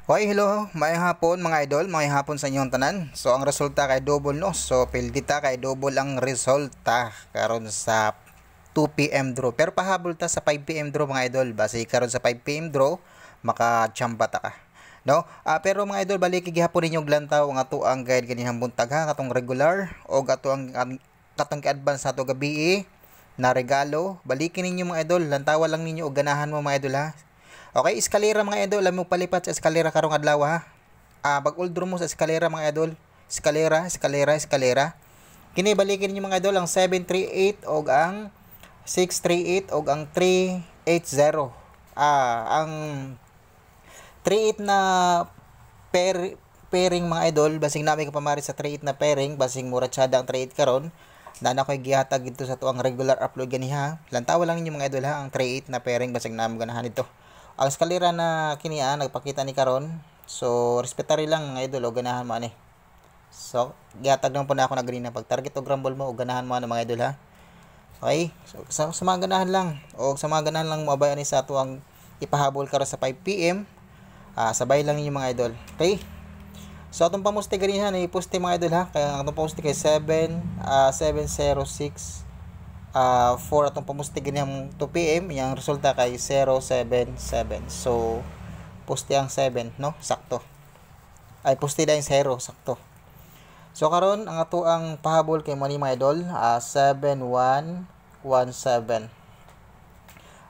Okay, hello, maayong hapon mga idol, maayong hapon sa inyong tanan. So ang resulta kay double no. So pildita kay double ang resulta karon sa 2 PM draw. Pero pahabol ta sa 5 PM draw mga idol. Base karon sa 5 PM draw, maka-chamba ta ka. No? Pero mga idol, balik gihapon ninyo glantaw ang ato ang guide ganihang buntag ha, katong regular o ato ang katong advance nato gabi na regalo. Balikin ninyo mga idol, lantawa lang ninyo og ganahan mo mga idol ha. Okay, eskalera mga idol, alam mo palipat sa eskalera karong adlaw ha. Bag-old mo sa eskalera mga idol. Eskalera. Kini balikin niyo mga idol ang 738 og ang 638 og ang 380. Ang 38 na pairing mga idol, basing nami ka pamari sa 38 na pairing, basing mura tsada ang 38 karon. Nana ko'y gihatag dito sa tuang regular upload ganiha. Lantawa lang ninyo mga idol ha, ang 38 na pairing basing nami ganahan dito. Ang eskalera na kini nagpakita ni karon. So respetary lang mga idol o ganahan mo ani. So gihatag lang po na ako na ganina pag target o grumble mo o ganahan mo mga idol ha. Okay? So sa mga ganahan lang o sa mga ganahan lang mo abay ani sa tuang ipahabol karon sa 5 PM. Sabay lang ninyo mga idol. Okay? So atong pamusti ganina ni poste mga idol ha. Kaya atong pamusti kay 706 for atong pamusti ganihang 2 PM, yang resulta kay 077. So poste ang 7 no, sakto. Ay poste din 0 sakto. So karon ang ato ang pahabol kay mo ni mga idol, 7117.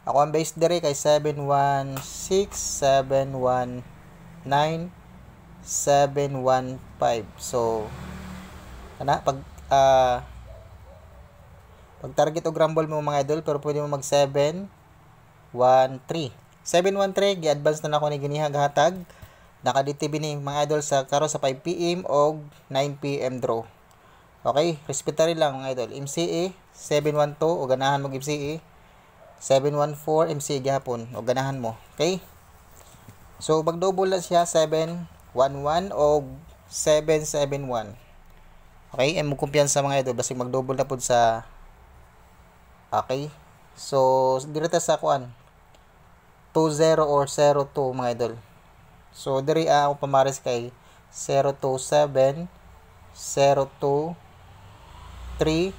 Ako ang base dire kay 716, 719, 715. So kana pag pag target o grumble mo mga idol, pero pwede mo mag 713. 713 gi-advance na nako ni ganiha gahatag. Naka-DTB ni mga idol sa karo sa 5 PM o 9 PM draw. Okay, respetary lang mga idol. MCA 712 o ganahan mo MCA. 714 MCA gihapon o ganahan mo. Okay? So pag double na siya 711 o 771. Okay, mo kumpiyansa mga idol basig mag-double na pud sa. Okay. So direta sa kuan 20 or 02 mga idol. So diri ako pamares kay 027 023 0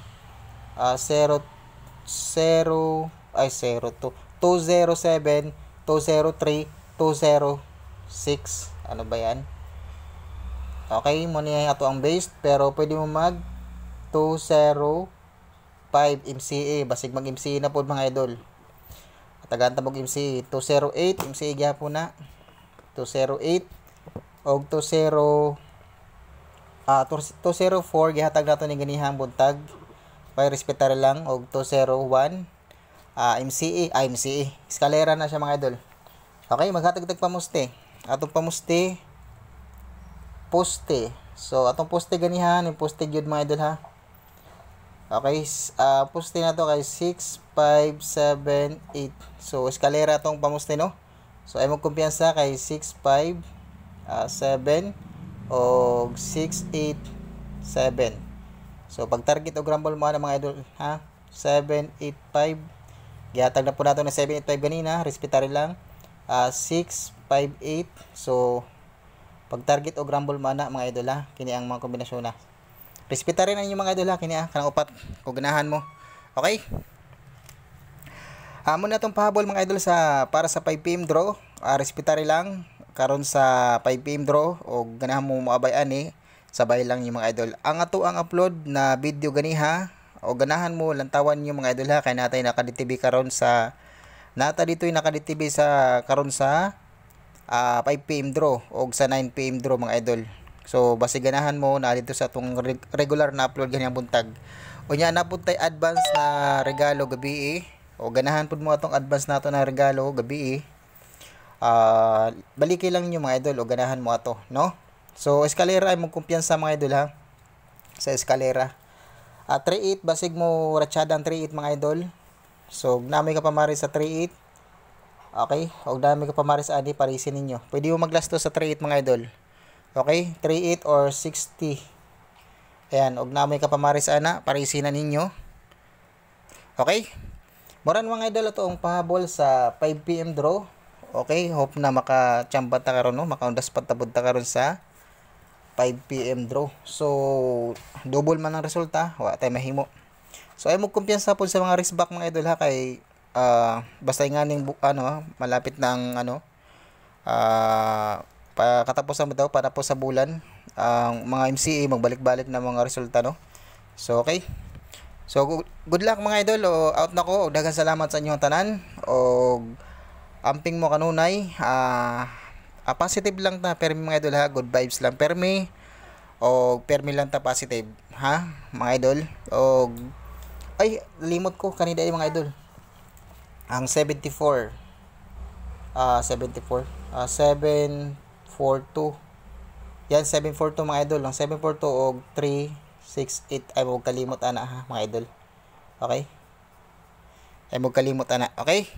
0 ay 02 207 203 206. Ano ba yan? Okay, mo ni ato ang base pero pwede mo mag 205 MCA basig mag MCA na pod mga idol. Tagaan ta mag MCA 208 MCA gyapon na 208 og 204 gihatag nato ni ganihang buntag. Pay respetary lang og 201 MCA eskalera na siya mga idol. Okay, maghatag-tag pamuste. Atong pamuste poste. So atong poste ganihan, yung poste gyud mga idol ha. Okay, poste na to kay 6, 5, 7, 8. So eskalera tong pamuste no. So ay mo kumpiyansa kay 6, 5, 7 o 6, 8, 7. So pag target o grumble mo na mga idol ha, 7, 8, 5. Gihatag na po nato na 7, 8, 5 ganina, respetary lang. 6, 5, 8. So pag target o grumble mo na mga idol ha, kini ang mga kombinasyon na. Respetary na ninyo mga idol ha, kini kanang upat o ganahan mo. Okay? Muna itong pahabol mga idol sa para sa 5 PM draw. Respetary lang karon sa 5 PM draw o ganahan mo moabay ani, sabay lang yung mga idol. Ang ato ang upload na video ganiha o ganahan mo lantawan niyo mga idol ha, kay natay naka-DTB karon sa naka-DTB sa karon sa 5 PM draw o sa 9 PM draw mga idol. So basi ganahan mo na dito sa tong regular na upload ganyan buntag. Unya na pud tay advance na regalo gabi o ganahan pud mo atong advance nato na regalo gabi baliki lang niyo mga idol o ganahan mo ato no. So eskalera ay mo kumpiyansa mga idol ha. Sa eskalera 38 basig mo ratsyada ang 38 mga idol. So namay ka pamari sa 38. Okay, og dami ka pamari sa ani parisin ninyo. Pwede mo maglasto sa 38 mga idol. Okay, 38 or 60. Ayan, og namoy ka pamaris ana, parisinan ninyo. Okay? Moran mga idol ito ang pahabol sa 5 PM draw Okay, hope na makachamba ta karon no, makaundas patabod ta karon sa 5 PM draw. So double man ang resulta, wa tay mahimo. So ay mo kumpiyansa po sa mga risk back mga idol ha, kay basta nga ning malapit na ang katapusan mo daw para po sa bulan ang mga MCA magbalik-balik na mga resulta no. So okay. So good luck mga idol, o out na ko. Daghang salamat sa inyong tanan, o amping mo kanunay. Positive lang ta permi mga idol ha, good vibes lang permi, o permi lang ta positive ha mga idol. O ay limot ko kanina mga idol, ang 74 742 yan, 742 mga idol. Ang 742 og 368 ay mo kalimot ana ha mga idol. Okay, ay mo kalimot ana. Okay,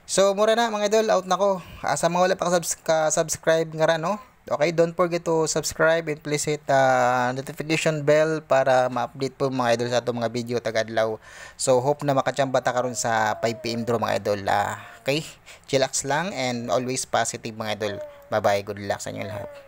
so mura na mga idol, out na ko. Sa mga wala pa ka-subscribe nga ra no, okay, don't forget to subscribe and please hit notification bell para ma-update po mga idol sa atong mga video tagadlaw. So hope na makachamba ta karon sa 5 PM draw mga idol. Okay, chillax lang and always positive mga idol. Bye bye, good luck sa inyo lahat.